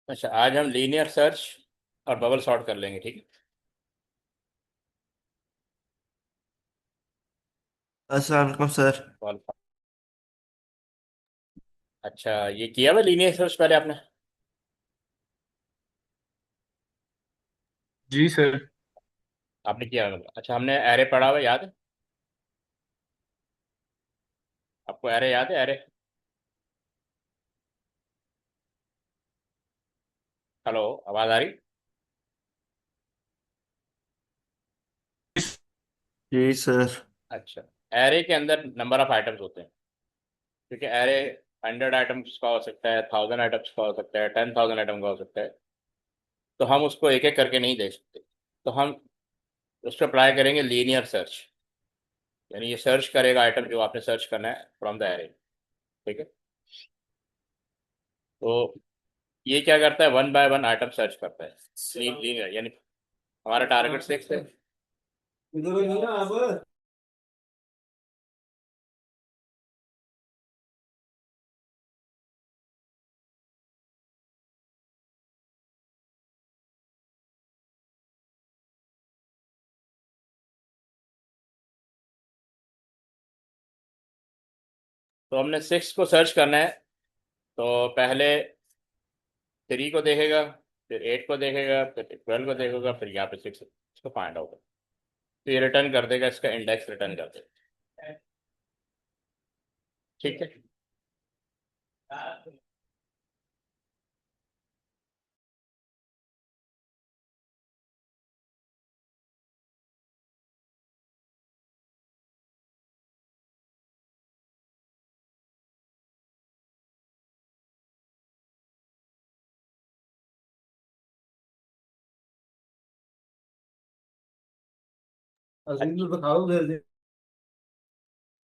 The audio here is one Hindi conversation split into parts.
अच्छा, आज हम लीनियर सर्च और बबल सॉर्ट कर लेंगे, ठीक है। अस्सलाम वालेकुम सर। Call- अच्छा, ये किया हुआ लीनियर सर्च पहले आपने? जी सर। आपने किया हुआ मतलब। अच्छा, हमने एरे पढ़ा हुआ याद है? आपको एरे याद है? एरे, हेलो, आवाज़ आ रही? जी सर। अच्छा, एरे के अंदर नंबर ऑफ आइटम्स होते हैं, क्योंकि एरे 100 आइटम्स का हो सकता है, 1000 आइटम्स का हो सकता है, 10,000 आइटम का हो सकता है। तो हम उसको एक एक करके नहीं देख सकते। तो हम उस पर अप्लाई करेंगे लीनियर सर्च। यानी ये सर्च करेगा आइटम जो आपने सर्च करना है फ्रॉम द एरे, ठीक है। तो ये क्या करता है, one by one item search करता है लीनियर। यानी हमारा टारगेट 6 है। तो हमने 6 को सर्च करना है। तो पहले 3 को देखेगा, फिर 8 को देखेगा, फिर 12 को देखेगा, फिर यहाँ पे 6 इसको फाइंड आउट। तो ये रिटर्न कर देगा, इसका इंडेक्स रिटर्न कर देगा, ठीक है।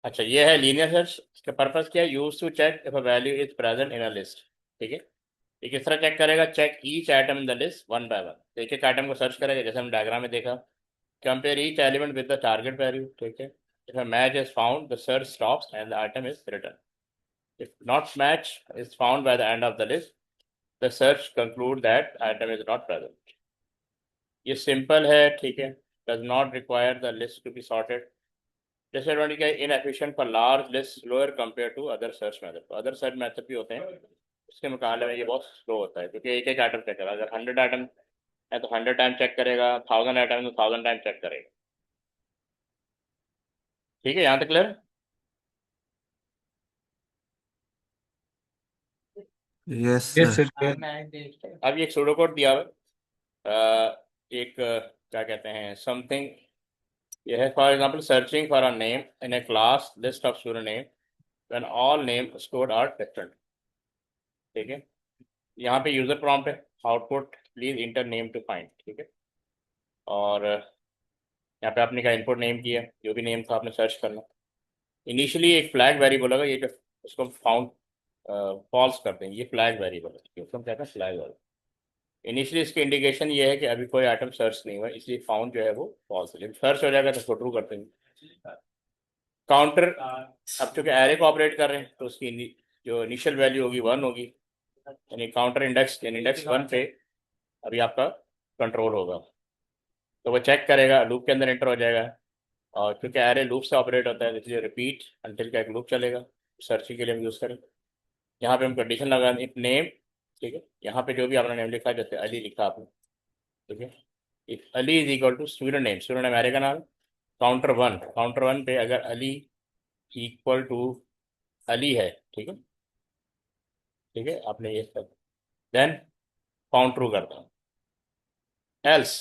अच्छा, ये है लीनियर सर्च। इसका पर्पस क्या है? Use to check if a value is present in a list, ठीक है। ये किस तरह चेक करेगा? Check each item in the list one by one. तो एक एक आइटम को सर्च करेगा, जैसे हम डायग्राम में देखा। Compare each element with the target value, ठीक है। If a match is found the search stops and the item is return. If not match is found by the end of the list, the search conclude that item is not present. ये सिंपल है, ठीक है। Does not require the list to be sorted. Disadvantage क्या है? Inefficient for large list, slower compare to other search method. तो अदर सर्च मेथड भी होते हैं, उसके मुकाबले में ये बहुत स्लो होता है, क्योंकि एक एक आइटम चेक करेगा। अगर 100 आइटम है तो 100 टाइम चेक करेगा, 1000 आइटम तो 1000 टाइम चेक करेगा, ठीक है। यहाँ तक clear? Yes yes sir. Sir. अब ये एक सूडो कोड दिया हुआ है। एक क्या कहते हैं, समथिंग। ये है for example, searching for a name in a class list of student name when all name stored are different, ठीक है। यहाँ पे यूजर प्रॉम्प्ट है, output please enter name to find, ठीक है। और यहाँ पे आपने का इनपुट नेम किया, जो भी नेम था आपने सर्च करना। इनिशियली एक फ्लैग वेरिएबल होगा, ये जो उसको फाउंड फॉल्स कर देंगे, ये फ्लैग वेरिएबल है, उसको हम कहते हैं फ्लैग वेरिएबल। इनिशियली इसकी इंडिकेशन ये है कि अभी कोई आइटम सर्च नहीं हुआ, इसलिए फाउंड जो है वो फॉल्स है। जब सर्च हो जाएगा तो उसको ट्रू कर देंगे। काउंटर, अब चूंकि एरे को ऑपरेट कर रहे हैं तो उसकी जो इनिशियल वैल्यू होगी 1 होगी। यानी काउंटर इंडेक्स, यानी इंडेक्स 1 पे अभी आपका कंट्रोल होगा। तो वो चेक करेगा, लूप के अंदर एंटर हो जाएगा। और क्योंकि एरे लूप से ऑपरेट होता है, इसलिए रिपीट अंटिल का एक लूप चलेगा, सर्चिंग के लिए हम यूज़ करें। यहाँ पे हम कंडीशन लगा इफ नेम, ठीक है। यहाँ पे जो भी आपने नेम लिखा, जैसे अली लिखा आपने, ठीक है। If Ali is equal to student name, student name array का नाम। काउंटर वन पे अगर अली इक्वल टू अली है, ठीक है, ठीक है, आपने ये सब देन काउंट ट्रू करता हूँ। Else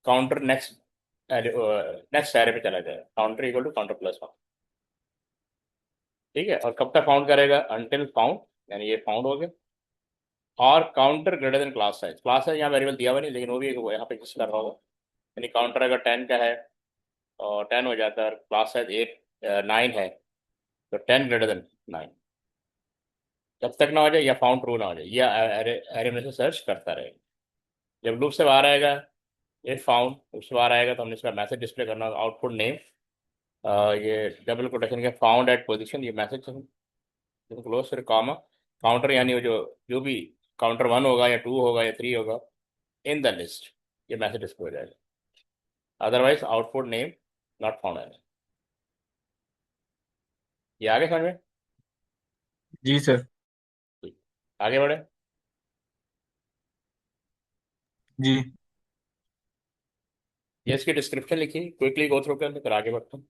counter next next array पे चला जाएगा, counter equal to counter plus 1, ठीक है। और कब तक फाउंड करेगा? अनटिल फाउंड, यानी ये फाउंड हो गया। और counter greater than class size. Class size यहाँ वेरिएबल दिया हुआ नहीं, लेकिन वो भी यहाँ पे एग्जिस्ट कर रहा होगा। यानी काउंटर अगर 10 का है और 10 हो जाता है, और क्लास साइज 9 है, तो 10 ग्रेटर देन 9। जब तक ना हो जाए या फाउंड ट्रू ना हो जाए, या एरे एरे में से सर्च करता रहेगा। जब लूप से बाहर आएगा, ये फाउंड लूप से बाहर आएगा, तो हमने इसका मैसेज डिस्प्ले करना होगा, आउटपुट नेम। ये डबल कोटेशन के फाउंड एट पोजिशन, ये मैसेज क्लोज फिर कॉमा काउंटर, यानी वो जो जो भी काउंटर 1 होगा या 2 होगा या 3 होगा इन द लिस्ट, ये मैसेज डिस्प्ले हो जाएगा। Otherwise output name not found है। ये आगे समझ में? जी सर। ठीक। आगे बढ़े। जी ये इसकी डिस्क्रिप्शन लिखी, क्विकली गो थ्रू कर, फिर आगे बढ़ते हैं।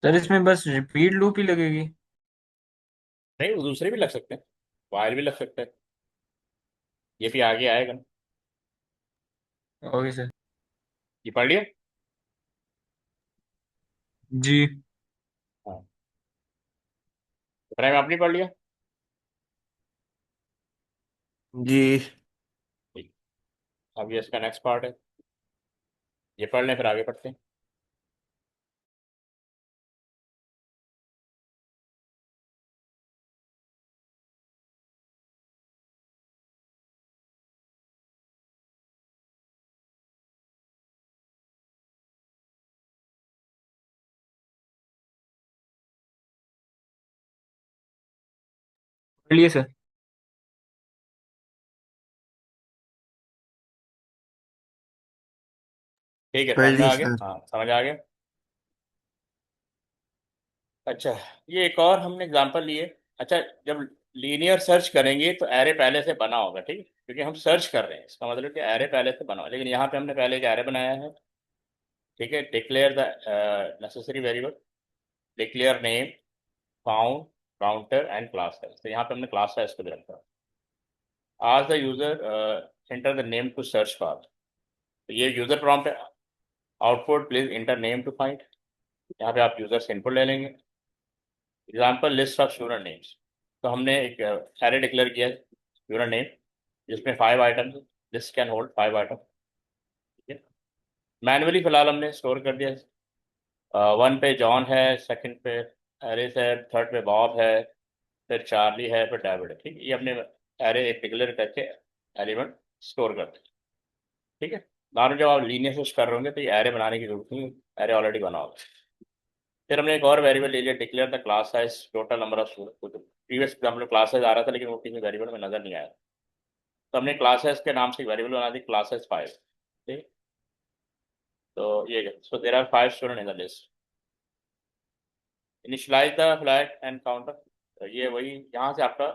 सर, इसमें बस रिपीट लूप ही लगेगी? नहीं, वो दूसरे भी लग सकते हैं, वायर भी लग सकते हैं, ये भी आगे आएगा ना। Okay sir. ये पढ़ लिया? जी हाँ, प्राइम आपने पढ़ लिया? जी। ठीक। अब ये इसका नेक्स्ट पार्ट है, ये पढ़ लें फिर आगे पढ़ते हैं। पढ़िए सर। ठीक है, पढ़ समझ में ली आ गया? सर। हाँ, समझ आ गया। अच्छा, ये एक और हमने एग्जांपल लिए। अच्छा, जब लीनियर सर्च करेंगे तो एरे पहले से बना होगा, ठीक है, क्योंकि हम सर्च कर रहे हैं, इसका मतलब कि एरे पहले से बना होगा, लेकिन यहाँ पे हमने पहले एक एरे बनाया है। ठीक है, declare the necessary variable, declare name, found, counter and class size. तो यहाँ पे हमने क्लास साइज को दे रखा है। आज the user enter the name to search for, तो ये यूजर प्रॉम्प्ट है। Output please enter name to find, यहाँ पे आप यूजर से इनपुट ले लेंगे। Example list of student names, तो हमने एक एरे डिक्लेयर किया स्टूडेंट नेम जिसमें 5 items, list can hold 5 item. ठीक है, मैनुअली फिलहाल हमने स्टोर कर दिया। 1 पे जॉन है, सेकंड पे एरिस है, थर्ड पे बॉब है, फिर चार्ली है, फिर डेविड है। ठीक है, ये हमने एरे एक डिक्लेयर करके एलिमेंट स्टोर करते हैं। ठीक है, नार्मल जब आप लीनियर सर्च कर रहे होंगे तो ये एरे बनाने की जरूरत नहीं, एरे ऑलरेडी बना होगा। फिर हमने एक और वेरिएबल ले लिया, declare the class size total number of student. Previous example में क्लास साइज आ रहा था लेकिन वो किसी वेरिएबल में नजर नहीं आया, तो हमने क्लास साइज के नाम से एक वेरिएबल बना दी, क्लास साइज 5। ठीक, तो ये so there are 5 student in the list. Initialize the flag and counter, तो ये वही यहाँ से आपका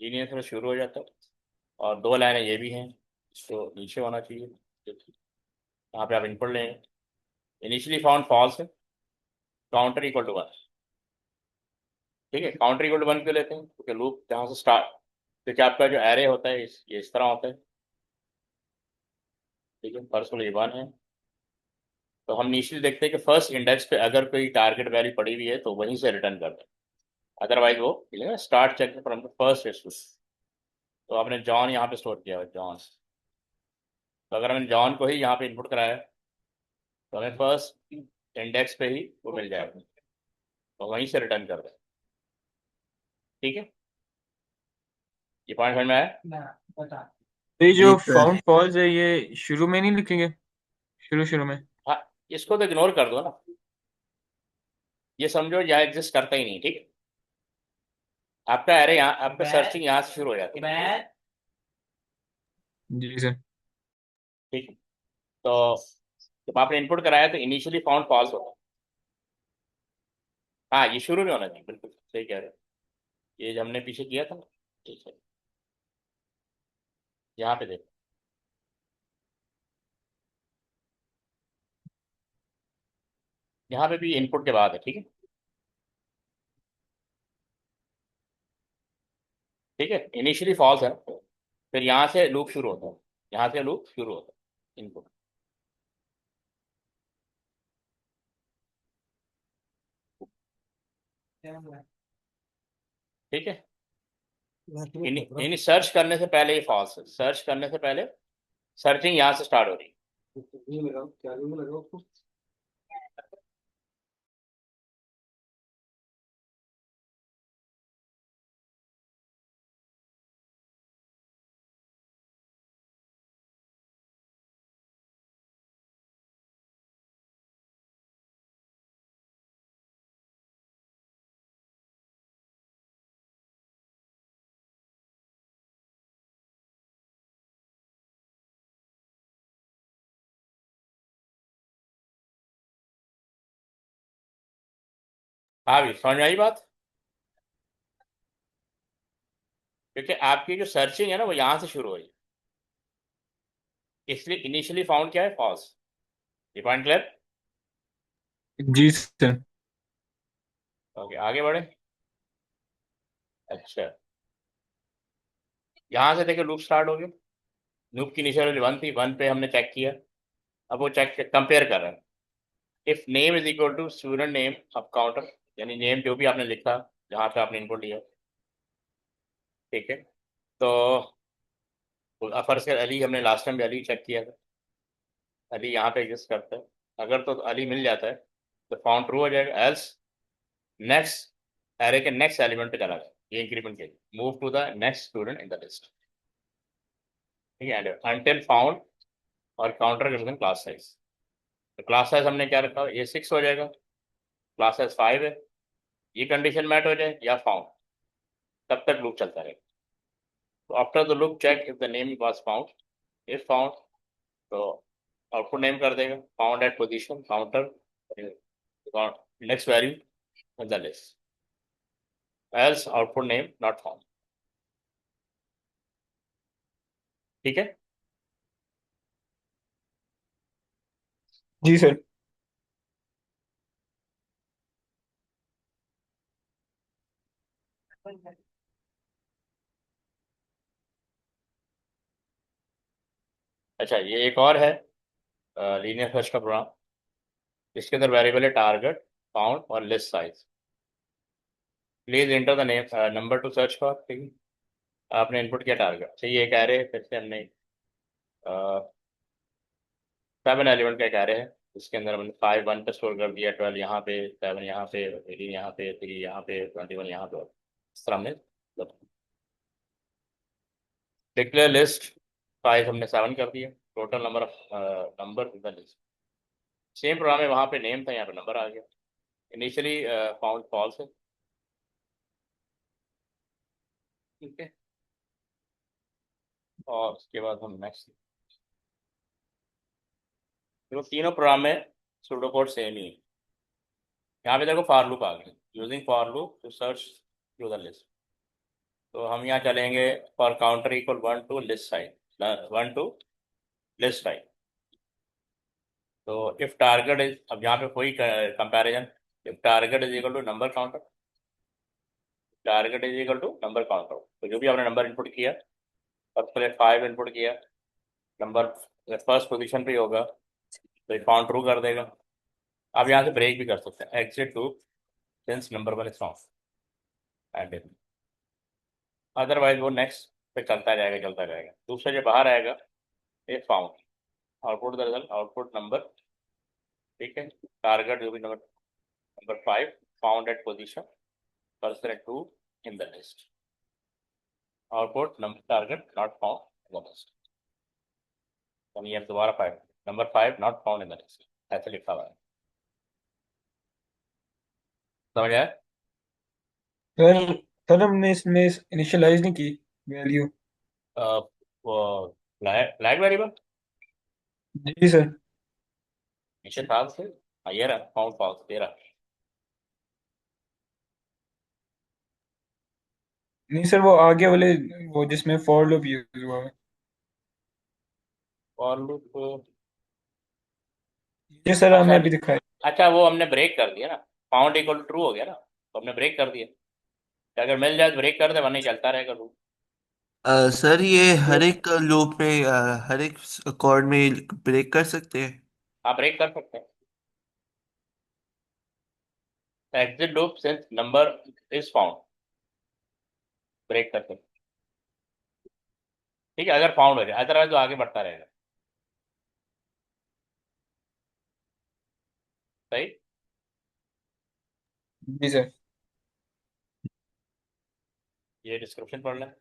लीनियर सर्च शुरू हो जाता है। और 2 लाइनें ये भी हैं, इसको नीचे होना चाहिए। यहाँ पे आप इनपुट लेंगे, इनिशियली फाउंड फॉल्स है, काउंटर इक्वल टू 1। ठीक है, काउंटर इक्वल टू 1 क्यों लेते हैं? क्योंकि लूप जहाँ से स्टार्ट, क्योंकि आपका जो एरे होता है ये इस तरह होता है। ठीक है, फर्स्ट वाला ये 1 है, तो हम नीचे देखते हैं कि फर्स्ट इंडेक्स पे अगर कोई टारगेट वैल्यू पड़ी हुई है तो वहीं से रिटर्न कर दें, अदरवाइज वो मिलेगा start check from the first issue. तो आपने जॉन यहाँ पे स्टोर किया हुआ जॉन, तो अगर हमने जॉन को ही यहाँ पे इनपुट कराया तो हमें फर्स्ट इंडेक्स पे ही वो मिल जाएगा, तो वहीं से रिटर्न कर दें। ठीक है, ये पॉइंट समझ में आया? तो ये जी जो सर। फाउंड फॉल्स है ये शुरू में नहीं लिखेंगे? शुरू शुरू में? हाँ, इसको तो इग्नोर कर दो ना, ये समझो यहाँ एग्जिस्ट करता ही नहीं। ठीक है, आपका एरे यहाँ, आपका सर्चिंग यहाँ से शुरू हो जाती है। जी सर। ठीक है, तो जब आपने इनपुट कराया तो इनिशियली फाउंड फॉल्स होगा। हाँ, ये शुरू में होना चाहिए, बिल्कुल सही कह रहे हो। ये जो हमने पीछे किया था ना, ठीक है, यहाँ पे देखो, यहाँ पे भी इनपुट के बाद है, ठीक है, ठीक है, इनिशियली फॉल्स है, फिर यहाँ से लूप शुरू होता है, यहाँ से लूप शुरू होता है, इनपुट, ठीक है। यानी सर्च करने से पहले ही फॉल्स है, सर्च करने से पहले सर्चिंग यहाँ से स्टार्ट हो रही है। हाँ भी समझ में आई बात, क्योंकि आपकी जो सर्चिंग है ना वो यहाँ से शुरू हुई, इसलिए इनिशियली फाउंड क्या है, फॉल्स। ये पॉइंट क्लियर। जी सर। ओके, आगे बढ़े। अच्छा, यहाँ से देखिए लूप स्टार्ट हो गया, लूप की इनिशियल वैल्यू 1 थी, 1 पे हमने चेक किया, अब वो चेक कंपेयर कर रहे हैं। If name is equal to student name of counter, यानी नेम जो भी आपने लिखा जहाँ पे आपने इनपुट लिया, ठीक है, तो फर्स्ट अली, हमने लास्ट टाइम भी अली चेक किया था, अली यहाँ पे एग्जिस्ट करता है, अगर तो अली मिल जाता है तो फाउंड ट्रू हो जाएगा, एल्स नेक्स्ट एरे के नेक्स्ट एलिमेंट पे चला जाए, ये इंक्रीमेंट के लिए move to the next student in the list, ठीक है, अनटिल फाउंड और काउंटर रिप्रेजेंट क्लास साइज। तो क्लास साइज हमने क्या रखा, ये 6 हो जाएगा, क्लास साइज 5 है, ये कंडीशन मैट हो जाए या फाउंड, तब तक लूप चलता रहेगा। तो after the loop check if the name was found, if found तो आउटपुट नेम कर देगा, found at position counter next value in the list, else output name not found, ठीक है। जी सर। अच्छा, ये एक और है लीनियर सर्च का प्रोग्राम, इसके अंदर वेरिएबल है टारगेट, फाउंड और list size. Please enter the name number two search for, ठीक है, आपने इनपुट किया टारगेट, चाहिए एक एरे, फिर से हमने 7 एलिमेंट का एक एरे है, इसके अंदर हमने 5 1 पे स्टोर कर दिया, 12 यहाँ पे, 7 यहाँ पे, 18 यहाँ पे, 3 यहाँ पे, 21 यहाँ पे, इस तरह हमने डिक्लेयर लिस्ट 5 हमने 7 कर दिया, total number of number in the list, same programme में वहाँ पे नेम था, यहाँ पे नंबर आ गया, इनिशियली फाउंड फॉल्स है, ठीक है, और उसके बाद हम नेक्स्ट, तो तीनों प्रोग्राम में सूडो कोड सेम ही है। यहाँ पे देखो फॉर लूप आ गया, using for loop to search through the list, तो हम यहाँ चलेंगे for counter equal 1 to list size, 1 to list size, तो इफ टारगेट इज, अब यहाँ पे कोई comparison, if target is equal to number counter, target is equal to number counter, तो जो भी आपने नंबर इनपुट किया, सबसे पहले 5 इनपुट किया, नंबर फर्स्ट पोजीशन पे ही होगा, तो काउंट ट्रू कर देगा। आप यहाँ से ब्रेक भी कर सकते हैं, exit loop since number 1 is wrong and, otherwise वो नेक्स्ट पे चलता जाएगा, चलता जाएगा, दूसरा जो बाहर आएगा ये found, output the result, output number, ठीक है, टारगेट जो भी number, number 5 found at position person 2 in the list, output number target not found in the list, यानी ये दोबारा 5, number 5 not found in the list, ऐसे लिखा हुआ है, समझ आया। सर सर हमने इसमें इनिशियलाइज नहीं की वैल्यू। वो फ्लैग वेरिएबल जी सर। नीचे था से, हाँ ये रहा फाउंड फॉल्स दे रहा, नहीं सर, वो आगे वाले, वो जिसमें फॉर लूप यूज हुआ है। For loop. ये सर अच्छा हमें अभी दिखाया। अच्छा, वो हमने ब्रेक कर दिया ना। फाउंड इक्वल ट्रू हो गया ना, तो हमने ब्रेक कर दिया। तो अगर मिल जाए तो ब्रेक कर दे, वरना नहीं चलता रहेगा लूप। सर ये हर एक लूप में हर एक कॉर्ड में ब्रेक कर सकते हैं। आप ब्रेक कर सकते हैं। Exit loop since number is found, break कर सकते हैं। ठीक है, अगर फाउंड हो जाए, अदरवाइज तो आगे बढ़ता रहेगा। सही। जी सर। ये डिस्क्रिप्शन पढ़ लें।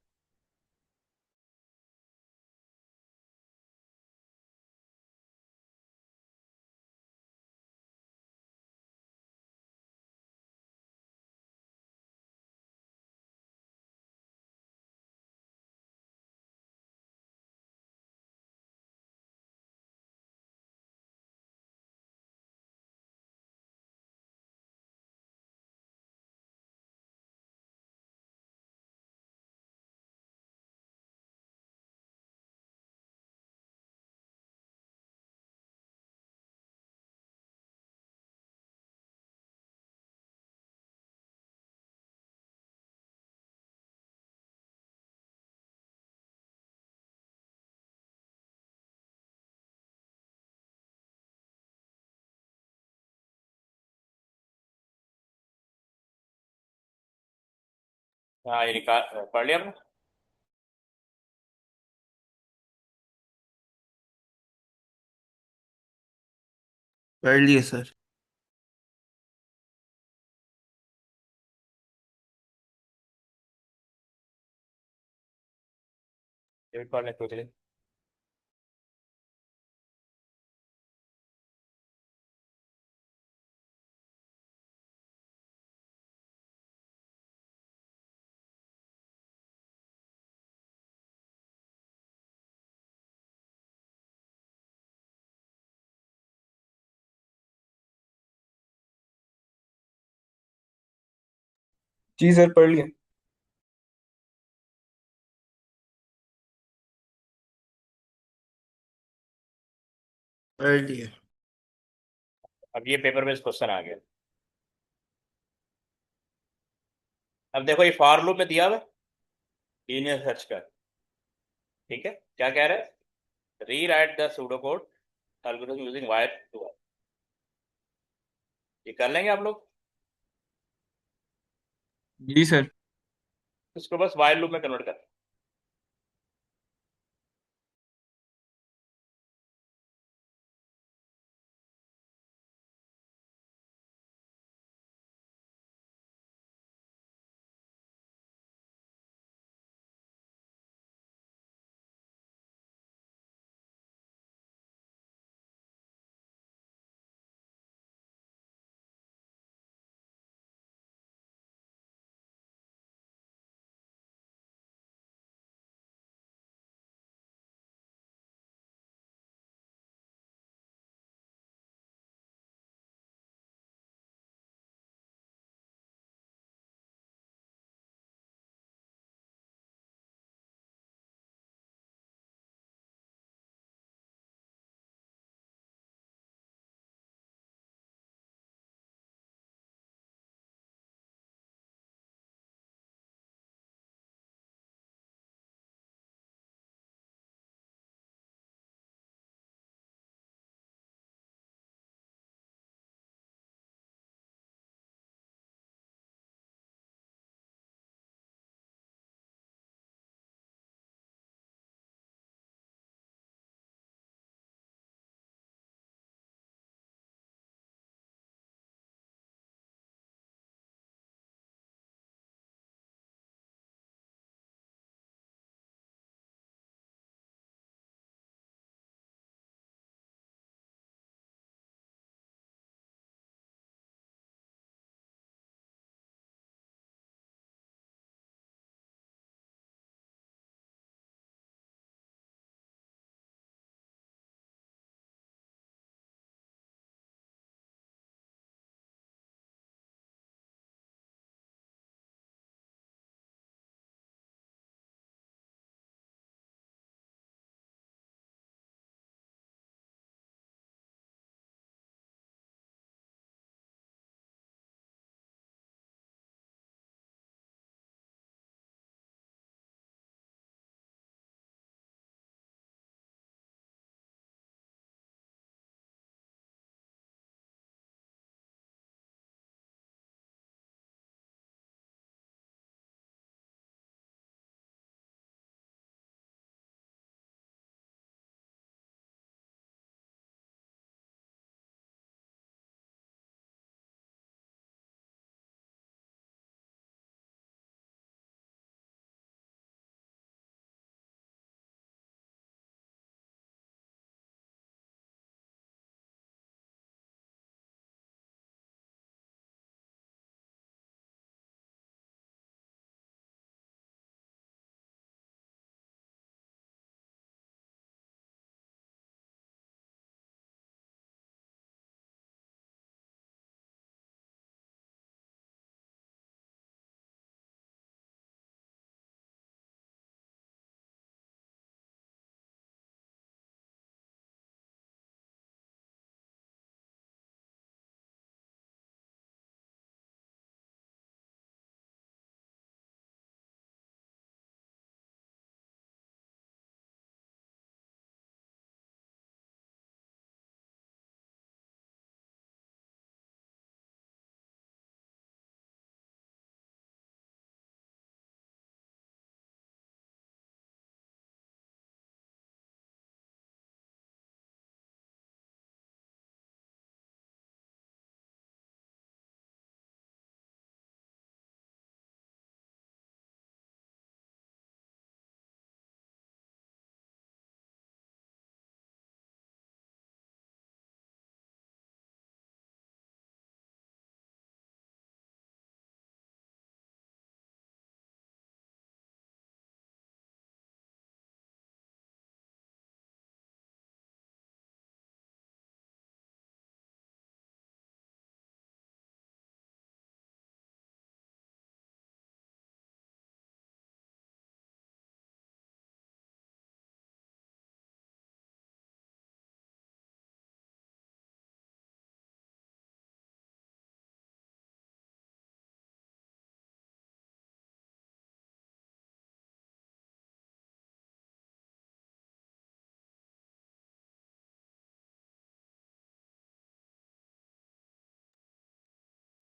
हाँ, ये निकाल पढ़ लिया आपने। पढ़ लिए सर। ये भी पढ़ लें सोच लें। जी सर, पढ़ लिया। पढ़ लिए। अब ये पेपर बेस्ड क्वेश्चन आ गया। अब देखो, ये फॉर लूप में दिया हुआ है, लीनियर सर्च कर। ठीक है, क्या कह रहा है? Rewrite the pseudo code algorithm using while too. ये कर लेंगे आप लोग। जी सर। इसको बस वायर लूप में कन्वर्ट कर।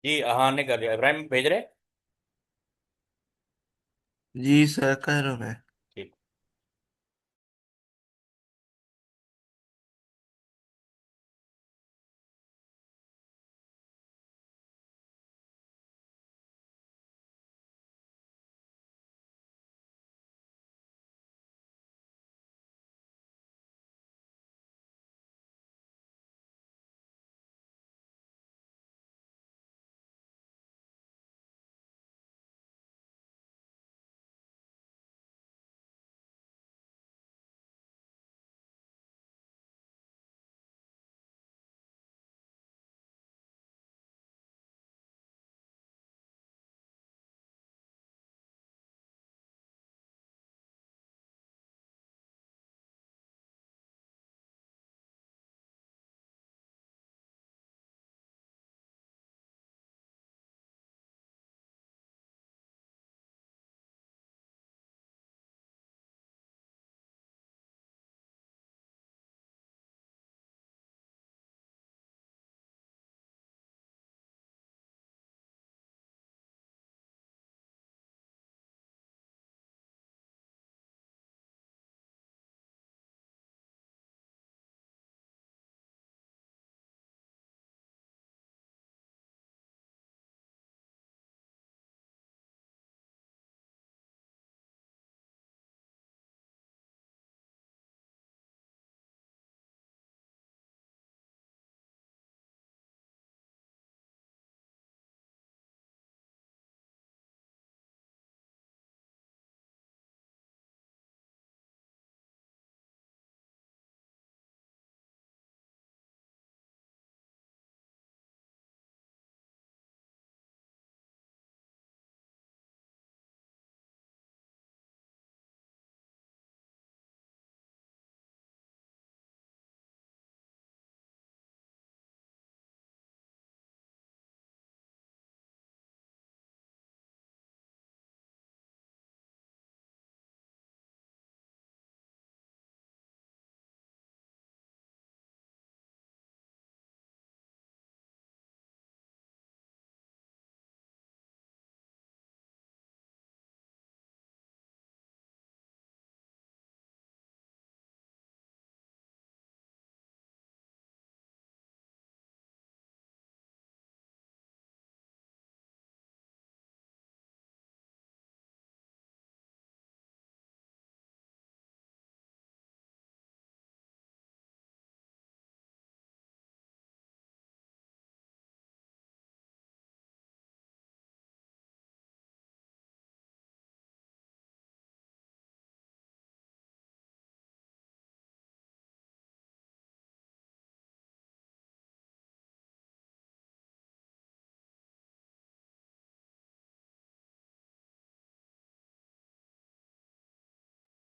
जी हाँ ने कर दिया। इब्राहिम भेज रहे? जी सर, कर रहा हूँ मैं। ठीक।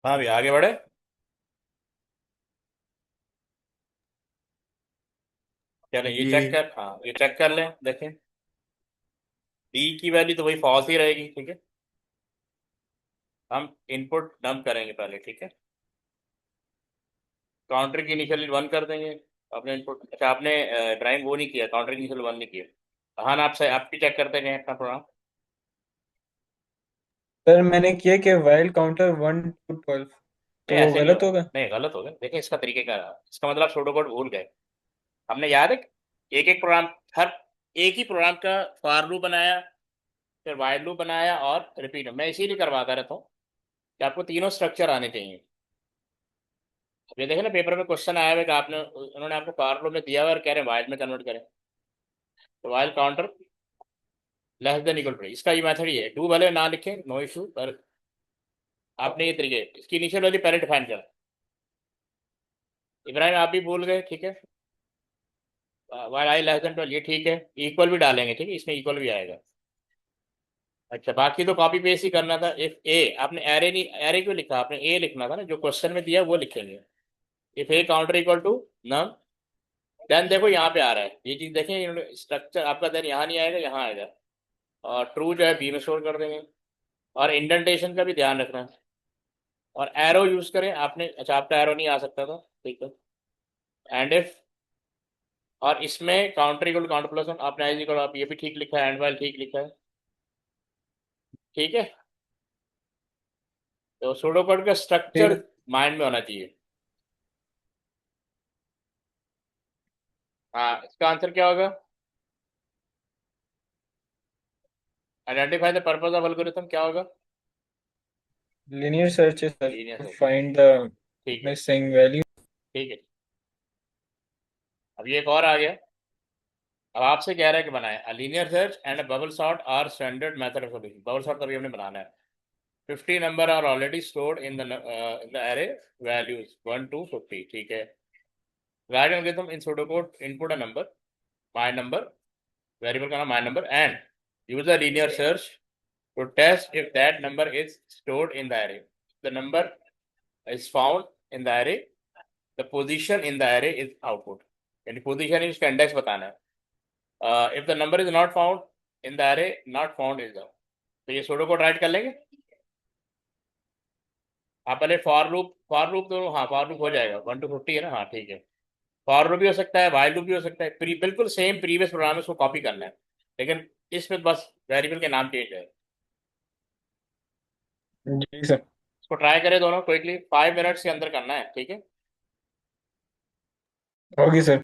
हाँ भी आगे बढ़े। चलो ये चेक जी कर, हाँ ये चेक कर लें, देखें। डी की वैल्यू तो वही फॉल्स ही रहेगी, ठीक है। हम इनपुट डंप करेंगे पहले, ठीक है। काउंटर की इनिशियल 1 कर देंगे। आपने इनपुट, अच्छा आपने ड्राइंग वो नहीं किया, काउंटर की इनिशियल 1 नहीं किया। हाँ आप सही, आप भी चेक करते हैं अपना प्रोग्राम। सर मैंने किया कि वाइल काउंटर 1 to 12, नहीं तो वो ऐसे नहीं गलत होगा, होगा। नहीं गलत हो गया। देखिए इसका तरीके का, इसका मतलब सूडो कोड भूल गए। हमने याद है, एक एक प्रोग्राम, हर एक ही प्रोग्राम का फॉर लूप बनाया, फिर वाइल लूप बनाया और रिपीट। मैं इसीलिए करवाता रहता हूँ कि आपको तीनों स्ट्रक्चर आने चाहिए। अब ये देखे ना पेपर में क्वेश्चन आया हुआ है कि आपने, उन्होंने आपको फॉर लूप में दिया हुआ और कह रहे हैं वाइल में कन्वर्ट करें। तो while counter less than equal to, इसका ये मेथड ही है। डू भले ना लिखें, नो इशू, पर आपने ये तरीके, इसकी इनिशियल वैल्यू पहले डिफाइन कर। इब्राहिम आप भी भूल गए, ठीक है। वाइल आई लेस देन 12, ये ठीक है। इक्वल भी डालेंगे, ठीक है, इसमें इक्वल भी आएगा। अच्छा बाकी तो कॉपी पेस्ट ही करना था। इफ ए, आपने एरे नहीं, एरे क्यों लिखा, आपने ए लिखना था ना, जो क्वेश्चन में दिया वो लिखेंगे। If a counter equal to num, then देखो यहाँ पे आ रहा है ये चीज, देखें स्ट्रक्चर आपका देन यहाँ नहीं आएगा, यहाँ आएगा। और ट्रू जो है बी में स्टोर कर देंगे। और इंडेंटेशन का भी ध्यान रखना। और एरो यूज करें आपने, अच्छा आपका एरो नहीं आ सकता था, ठीक है। एंड इफ और इसमें counter equal counter plus one, आपने इज इक्वल, आप ये भी ठीक लिखा है, एंड वाइल ठीक लिखा है, ठीक है। तो सूडो कोड का ठीक स्ट्रक्चर है। माइंड में होना चाहिए। हाँ, इसका आंसर क्या होगा? Identify the purpose of algorithm क्या होगा? linear search is linear to search. find the ठीक है, missing value. ठीक है। अब ये एक और आ गया। अब आपसे कह रहा है कि बनाए a linear search and bubble sort are standard method of solution. Bubble sort तभी हमने बनाना है। 50 number are already stored in the array values 1 to 50, ठीक है। Write algorithm in pseudocode input a number, my number, variable का नाम my number, and use a linear search to test if that number is stored in the array. The number is found in the array. The position in the array is output. यानी position is इसका index बताना है। If the number is not found in the array, not found is the, तो ये सूडो कोड राइट कर लेंगे। आप पहले फॉर लूप तो हाँ फॉर लूप हो जाएगा, 1 to 50 है ना, हाँ ठीक है। फॉर लूप भी हो सकता है, वाइल लूप भी हो सकता है, बिल्कुल सेम प्रीवियस प्रोग्राम में उसको कॉपी करना है, लेकिन इसमें बस वेरिएबल के नाम चेंज है। जी सर। इसको ट्राई करें दोनों क्विकली, 5 मिनट्स के अंदर करना है, ठीक है। होगी सर।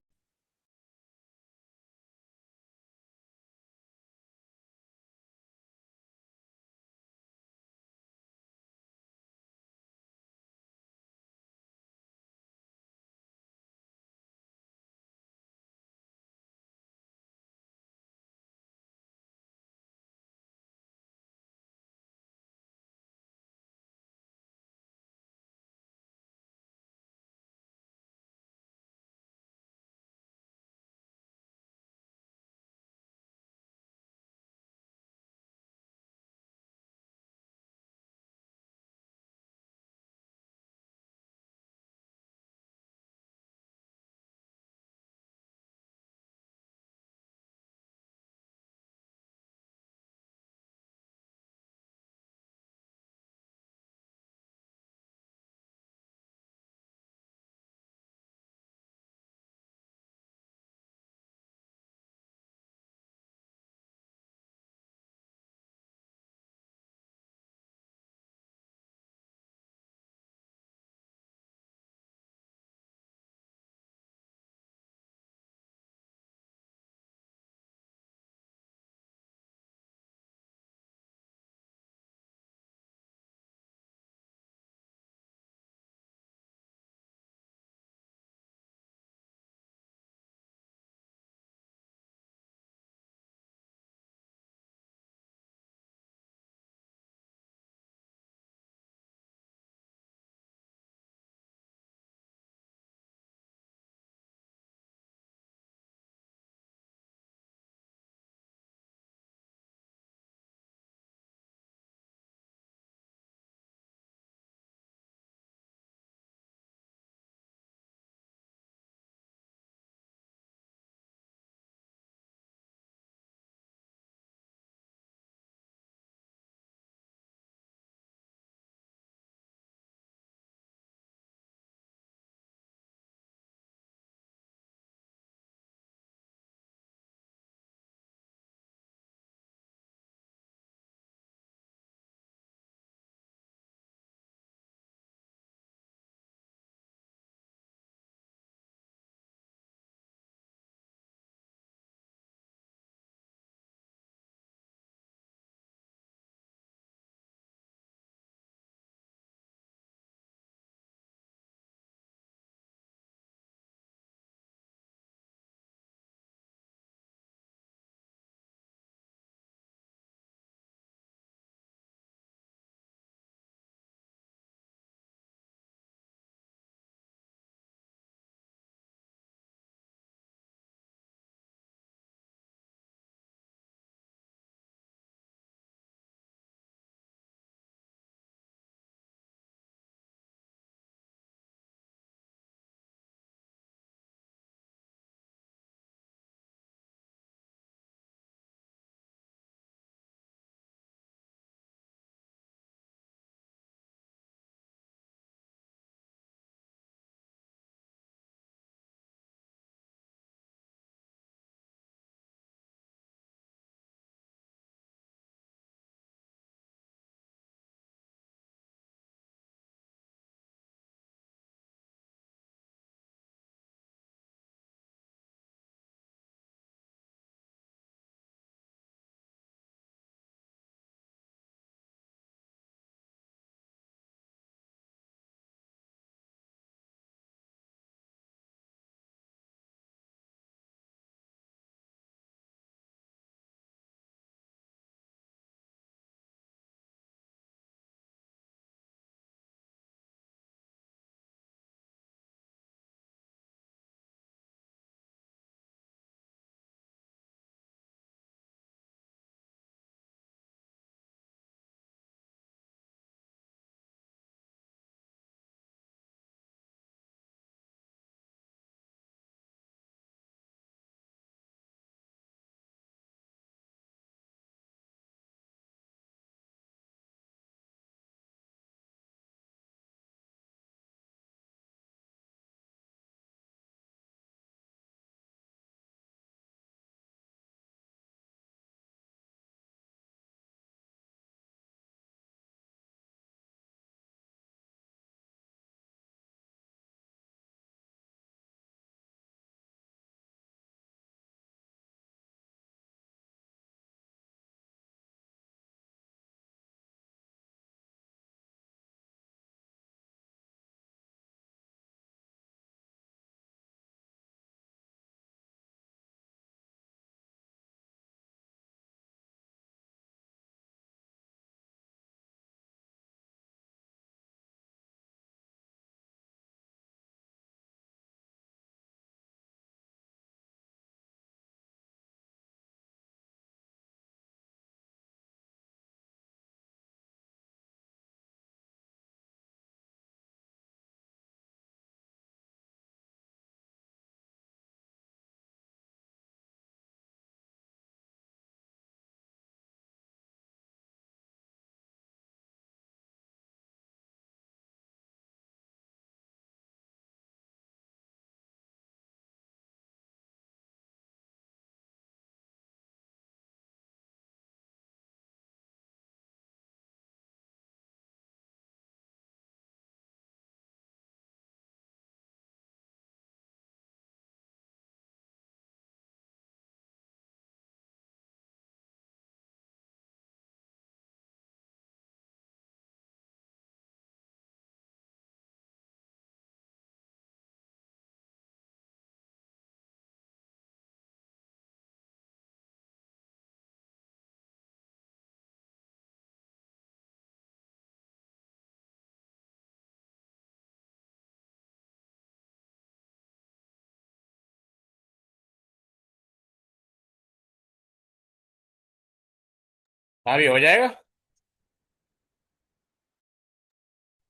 हाँ भी हो जाएगा।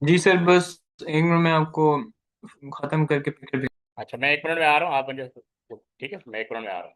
जी सर, बस 1 मिनट में आपको खत्म करके पिक कर। अच्छा मैं 1 मिनट में आ रहा हूँ, आप मुझे, ठीक है मैं 1 मिनट में आ रहा हूँ।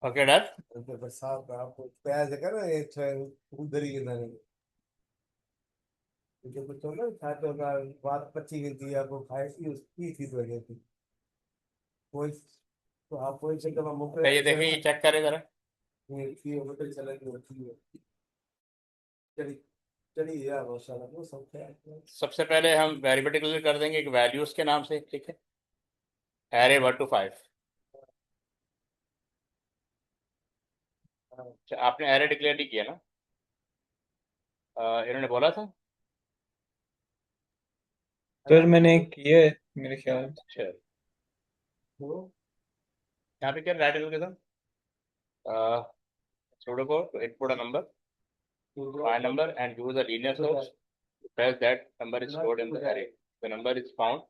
Okay done. Entonces, pasaba, pues, pedazo de carne y hecho un derivo de जो कुछ होगा खाते होगा बात 25 गिनती आपको खाए की उसकी थी तो है थी कोई तो आप कोई से कब मुझे ओके ये देखिए, ये चेक करें जरा। ये होटल चला के होती है चली चली यार माशाल्लाह वो सब है सबसे पहले हम वेरिएबल डिक्लेयर कर देंगे एक वैल्यूज के नाम से, ठीक है, एरे 1 to 5। अच्छा, आपने एरे डिक्लेयर नहीं किया ना? इन्होंने बोला था। सर मैंने किया है मेरे ख्याल से। अच्छा, यहाँ पे क्या right algorithm, sudoku to input a number, my number, and use a linear source to press that number is stored in the array. The number is found,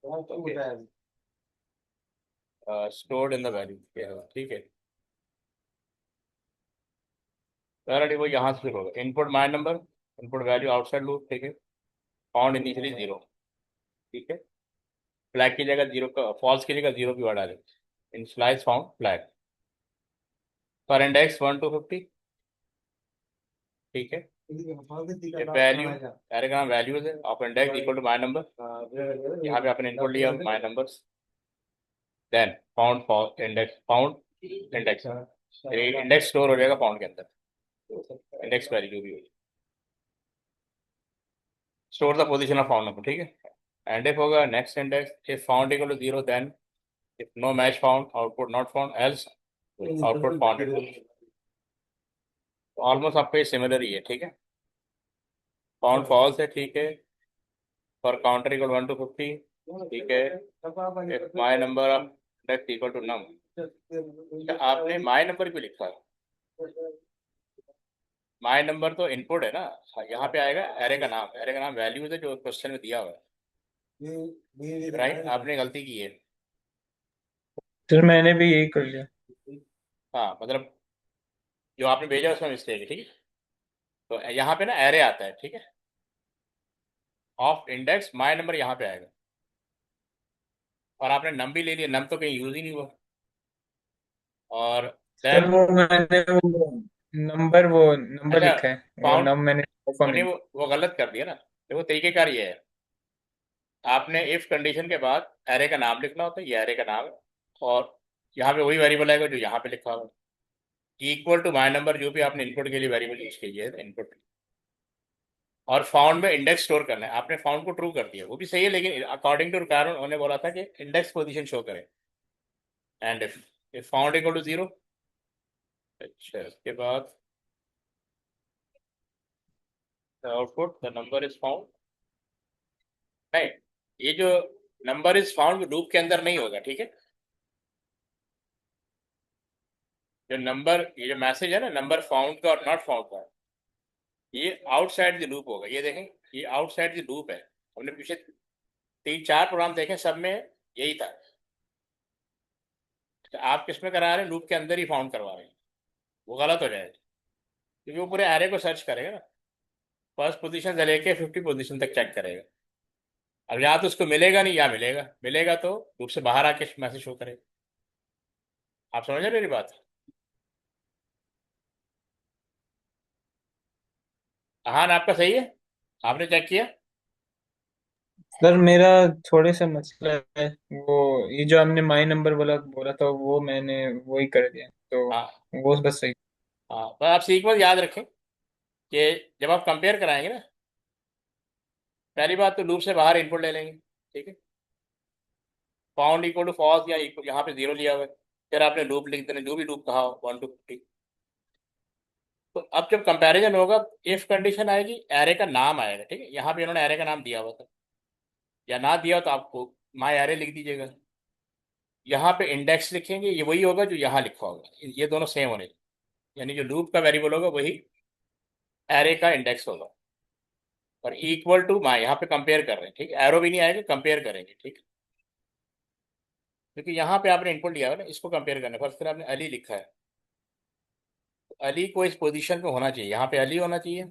okay, stored in the value. ठीक है, ऑलरेडी वो यहाँ से शुरू होगा, input my number, input value outside loop, ठीक है, फाउंड इनिशियली जीरो, ठीक है, फ्लैग की जगह जीरो का, फॉल्स की जगह जीरो की वर्ड आ जाए, initialize found flag for index 1 to 50, ठीक है, वैल्यू, अरे का नाम वैल्यूज है, of index equal to my number, यहाँ पे आपने इनपुट लिया my numbers, then found for index, found index, index store हो जाएगा फाउंड के अंदर, इंडेक्स वैल्यू जो भी होगी, store the position of found number, ठीक है, एंड इफ होगा next index, if found equal to zero, then if no match found, output not found, else output founded. Almost आपको ये सिमिलर ही है, ठीक है, फाउंड फॉल्स है, ठीक है, फॉर काउंटर इक्वल 1 to 50, ठीक है, if my number of index equal to num, आपने माय नंबर क्यों लिखा है? माय नंबर तो इनपुट है ना, यहाँ पे आएगा एरे का नाम, एरे का नाम वैल्यूज है जो क्वेश्चन में दिया हुआ है, राइट, आपने गलती की है। सर मैंने भी यही कर लिया। हाँ, मतलब जो आपने भेजा उसमें मिस्टेक है, ठीक है, तो यहाँ पे ना एरे आता है, ठीक है, ऑफ इंडेक्स माय नंबर यहाँ पे आएगा, और आपने नम भी ले लिया, नम तो कहीं यूज ही नहीं हुआ, और सर देन, वो मैंने वो नंबर अच्छा, लिखा है, वो फाउंड, नम मैंने नहीं वो गलत कर दिया ना, देखो तरीकेकार ये है, आपने इफ कंडीशन के बाद एरे का नाम लिखना होता है, ये एरे का नाम है, और यहाँ पे वही वेरिएबल आएगा जो यहाँ पे लिखा हुआ है, इक्वल टू माय नंबर, जो भी आपने इनपुट के लिए वेरिएबल यूज की है इनपुट, और फाउंड में इंडेक्स स्टोर करना है, आपने फाउंड को ट्रू कर दिया, वो भी सही है, लेकिन अकॉर्डिंग टू रिक्वायरमेंट उन्होंने बोला था कि इंडेक्स पोजीशन शो करें, end if found equal to zero, अच्छा, उसके बाद output the number is found, नहीं, ये जो नंबर इज फाउंड लूप के अंदर नहीं होगा, ठीक है, जो नंबर, ये जो मैसेज है ना नंबर फाउंड का और नॉट फाउंड का, ये आउटसाइड द लूप होगा, ये देखें, ये आउटसाइड द लूप है, हमने पीछे 3-4 प्रोग्राम देखे, सब में यही था, तो आप किस में करा रहे हैं, लूप के अंदर ही फाउंड करवा रहे हैं, वो गलत हो जाएगा, क्योंकि वो पूरे एरे को सर्च करेगा ना, फर्स्ट पोजीशन से लेके 50 पोजीशन तक चेक करेगा, अब या तो उसको मिलेगा नहीं, या मिलेगा, मिलेगा तो लूप से बाहर आके मैसेज शो करेगा, आप समझ रहे मेरी बात? हाँ ना, आपका सही है, आपने चेक किया? सर मेरा थोड़े सा मसला है, वो ये जो हमने माई नंबर वाला बोला था वो मैंने वही कर दिया, तो हाँ, वो बस सही। हाँ, पर आप सीक्वेंस याद रखें कि जब आप कंपेयर कराएंगे ना, पहली बात तो लूप से बाहर इनपुट ले लेंगे, ठीक है, फाउंड इक्वल टू फॉल्स, या यहाँ पे जीरो लिया हुआ है, फिर आपने लूप लिख देना, जो भी लूप कहा 1 to 50, तो अब जब कंपैरिजन होगा, इफ कंडीशन आएगी, एरे का नाम आएगा, ठीक है, यहाँ पे इन्होंने एरे का नाम दिया हुआ था, या ना दिया हो तो आपको माई एरे लिख दीजिएगा, यहाँ पे इंडेक्स लिखेंगे, ये वही होगा जो यहाँ लिखा होगा, ये दोनों सेम होने चाहिए, यानी जो लूप का वेरिएबल होगा वही एरे का इंडेक्स होगा, और इक्वल टू माई, यहाँ पे कंपेयर कर रहे हैं, ठीक है, एरो भी नहीं आएगा, कंपेयर करेंगे, ठीक है, क्योंकि यहाँ पे आपने इनपुट लिया है ना, इसको कंपेयर करने पर फिर आपने अली लिखा है, तो अली को इस पोजीशन पे होना चाहिए, यहाँ पे अली होना चाहिए,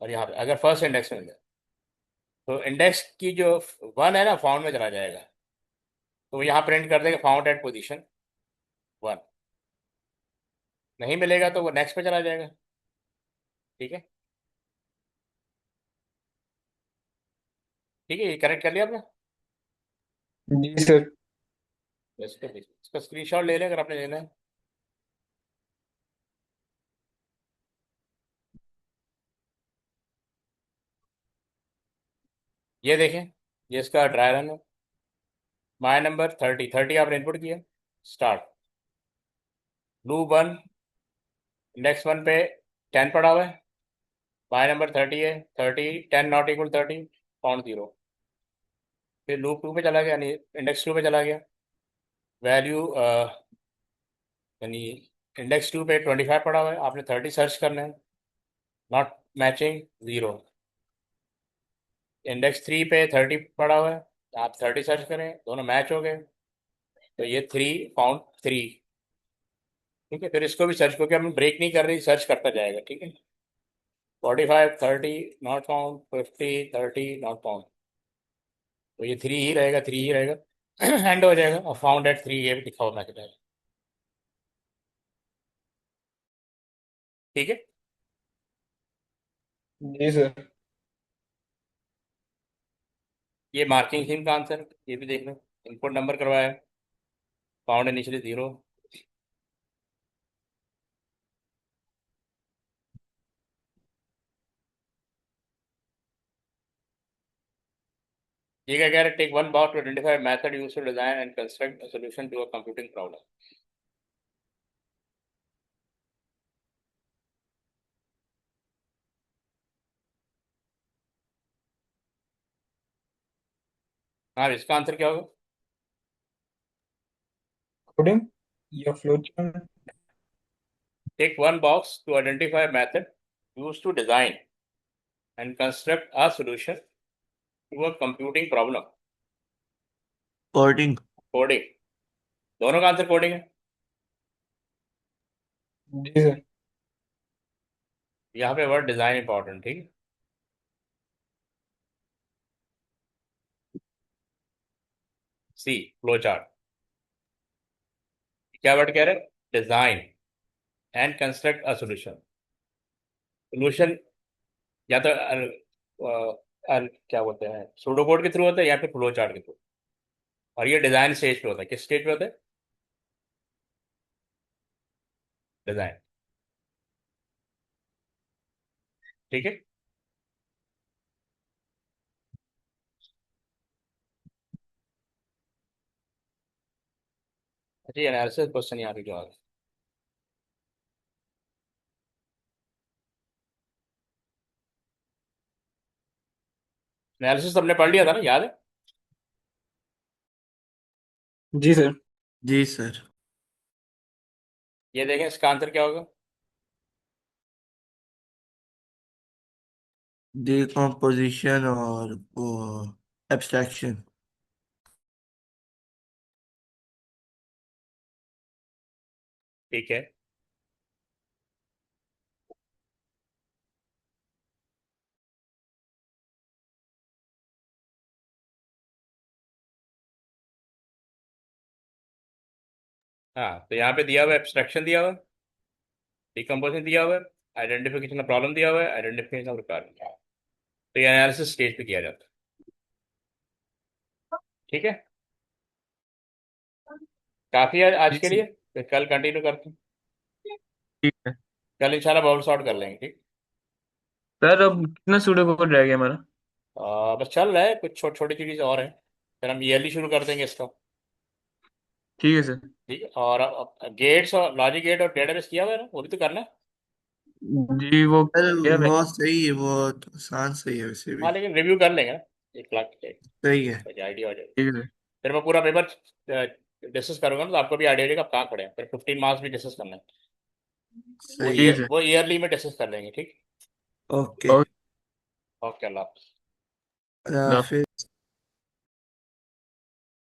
और यहाँ पे अगर फर्स्ट इंडेक्स मिल जाए, तो इंडेक्स की जो 1 है ना, फाउंड में चला जाएगा, तो वो यहाँ प्रिंट कर देगा फाउंड एट पोजीशन 1, नहीं मिलेगा तो वो नेक्स्ट पे चला जाएगा, ठीक है, ठीक है, ये करेक्ट कर लिया आपने, जी सर। इसका स्क्रीनशॉट ले लें अगर आपने लेना है। ये देखें, ये इसका ड्राई रन है, माय नंबर 30 आपने इनपुट किया, स्टार्ट लूप 1, इंडेक्स 1 पे 10 पड़ा हुआ है, बाय नंबर 30 है, 30 10 नॉट इक्वल 30, फाउंड 0। फिर लूप 2 पे चला गया, यानी इंडेक्स 2 पे चला गया, वैल्यू यानी इंडेक्स 2 पे 25 पड़ा हुआ है, आपने 30 सर्च करना है, नॉट मैचिंग 0। इंडेक्स 3 पे 30 पड़ा हुआ है, आप 30 सर्च करें, दोनों मैच हो गए, तो ये 3 फाउंड 3। ठीक है, फिर इसको भी सर्च, क्योंकि हम ब्रेक नहीं कर रही, सर्च करता जाएगा। ठीक है, 45 30 नॉट फाउंड, 50 30 नॉट फाउंड, तो ये 3 ही रहेगा, 3 ही रहेगा, एंड हो जाएगा, और फाउंड एट 3 ये भी लिखा हुआ मैच जाएगा। ठीक है, जी सर। ये मार्किंग थीम का आंसर, ये भी देख लो, इनपुट नंबर करवाया, फाउंड इनिशियली 0। ये क्या कह रहे हैं, take one box to identify method used to design and construct a solution to a computing problem. हाँ, इसका आंसर क्या होगा? कोडिंग या flow chart. Take one box to identify method used to design and construct a solution to a computing problem. Coding. Coding, दोनों का आंसर कोडिंग है। जी सर। यहाँ पे वर्ड डिजाइन इंपॉर्टेंट, ठीक है। सी, फ्लो चार्ट, क्या वर्ड कह रहे हैं? Design and construct a solution. Solution या तो क्या बोलते हैं, सूडो कोड के थ्रू होता है, या फिर फ्लो चार्ट के थ्रू, और ये डिजाइन स्टेज पे होता है। किस स्टेज पे होता है? डिजाइन। ठीक है, अच्छा, ये एनालिसिस क्वेश्चन यहाँ पे जो आ रहा है, एनालिसिस हमने पढ़ लिया था ना, याद है? जी सर। जी सर। ये देखें, इसका आंसर क्या होगा? डिकम्पोजिशन और वो एब्स्ट्रैक्शन। ठीक है, हाँ, तो यहाँ पे दिया हुआ है एब्स्ट्रैक्शन, दिया हुआ है डिकम्पोजिशन, दिया हुआ है आइडेंटिफिकेशन ऑफ प्रॉब्लम, दिया हुआ है आइडेंटिफिकेशन ऑफ रिक्वायरमेंट। तो ये एनालिसिस स्टेज पे किया जाता है। ठीक है, काफी है आज जी के सर। लिए, फिर कल कंटिन्यू करते हैं। ठीक है कल इंशाल्लाह बॉल शॉट कर लेंगे, ठीक। सर। अब कितना सूडो कोड रह गया हमारा? बस चल रहा है, कुछ छोटी छोटी चीज़ और है, फिर हम ईयरली शुरू कर देंगे इसका। ठीक है सर। ठीक है, और गेट्स और लॉजिक गेट और डेटाबेस किया हुआ है ना, वो भी तो करना है। जी वो अरे क्या वो सही है, वो तो आसान सही है वैसे भी। हाँ, लेकिन रिव्यू कर लेंगे ना, 1 लाख सही है। आइडिया हो जाएगा। ठीक है सर। फिर मैं पूरा पेपर डिस्कस करूंगा ना, तो आपको भी आइडिया हो जाएगा आप कहाँ खड़े हैं। फिर 15 मार्क्स भी डिस्कस करना है, सही है। वो ईयरली में डिस्कस कर लेंगे, ठीक। ओके। ओके। ओके, अल्लाह हाफ़िज़। फिर